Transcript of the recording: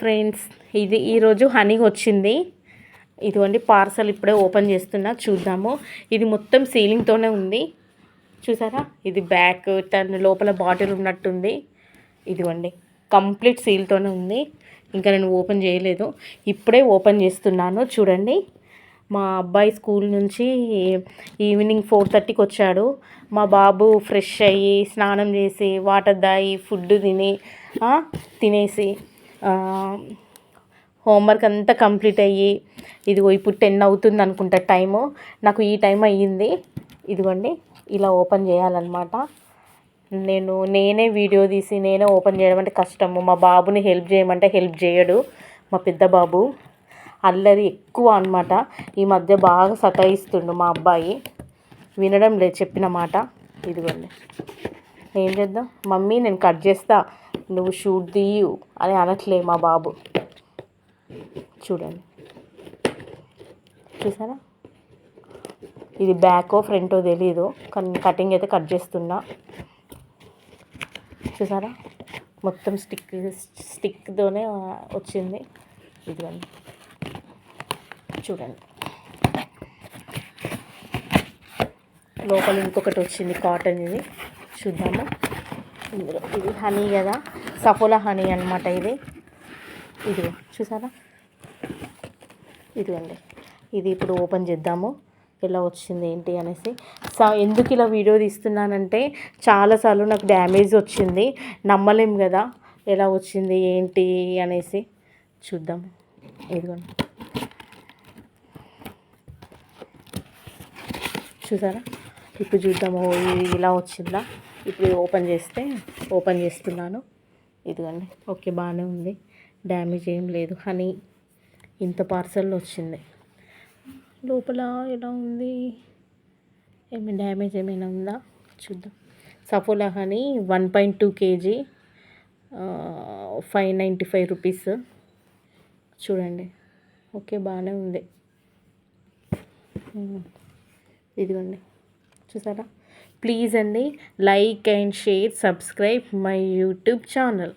Friends, ఇది ఈరోజు honey వచ్చింది. ఇదిగోండి పార్సల్ ఇప్పుడే ఓపెన్ చేస్తున్నా, చూద్దాము. ఇది మొత్తం సీలింగ్తోనే ఉంది, చూసారా? ఇది బ్యాక్ తన లోపల బాటిల్ ఉన్నట్టుంది. ఇదిగోండి కంప్లీట్ సీల్తోనే ఉంది. ఇంకా నేను ఓపెన్ చేయలేదు, ఇప్పుడే ఓపెన్ చేస్తున్నాను. చూడండి, మా అబ్బాయి స్కూల్ నుంచి ఈవినింగ్ 4:30కి వచ్చాడు. మా బాబు ఫ్రెష్ అయ్యి స్నానం చేసి వాటర్ తాగి ఫుడ్ తినేసి హోంవర్క్ అంతా కంప్లీట్ అయ్యి ఇదిగో ఇప్పుడు 10 అవుతుంది అనుకుంటా టైము. నాకు ఈ టైం అయ్యింది. ఇదిగోండి ఇలా ఓపెన్ చేయాలన్నమాట. నేనే వీడియో తీసి నేనే ఓపెన్ చేయడం అంటే కష్టము. మా బాబుని హెల్ప్ చేయమంటే హెల్ప్ చేయడు. మా పెద్ద బాబు అల్లరి ఎక్కువ అన్నమాట. ఈ మధ్య బాగా సతాయిస్తుండు మా అబ్బాయి, వినడం లేదు చెప్పిన మాట. ఇదిగోండి, ఏం చేద్దాం, మమ్మీ నేను కట్ చేస్తా నువ్వు షూట్ తీయు అని అనట్లే మా బాబు. చూడండి, చూసారా? ఇది బ్యాకో ఫ్రంటో తెలీదు, కానీ కటింగ్ అయితే కట్ చేస్తున్నా. చూసారా, మొత్తం స్టిక్తోనే వచ్చింది. ఇదిగోండి చూడండి, లోపల ఇంకొకటి వచ్చింది కాటన్. ఇది చూద్దాము. ఇందులో ఇది హనీ కదా, సఫోలా హనీ అనమాట ఇది. ఇదిగో చూసారా? ఇదిగోండి, ఇది ఇప్పుడు ఓపెన్ చేద్దాము ఎలా వచ్చింది ఏంటి అనేసి. ఎందుకు ఇలా వీడియో తీస్తున్నానంటే చాలాసార్లు నాకు డ్యామేజ్ వచ్చింది, నమ్మలేం కదా ఎలా వచ్చింది ఏంటి అనేసి. చూద్దాము. ఇదిగోండి చూసారా? ఇప్పుడు చూద్దాము ఇలా వచ్చిందా. ఇప్పుడు ఓపెన్ చేస్తున్నాను. ఇదిగోండి, ఓకే బాగానే ఉంది, డ్యామేజ్ ఏం లేదు. హనీ ఇంత పార్సల్లో వచ్చింది. లోపల ఎలా ఉంది, ఏమైనా డ్యామేజ్ ఏమైనా ఉందా చూద్దాం. Saffola honey 1.2 kg, 595 rupees. చూడండి, ఓకే బాగానే ఉంది. ఇదిగోండి చూసారా? ప్లీజ్ అండి, like and share, subscribe my YouTube channel.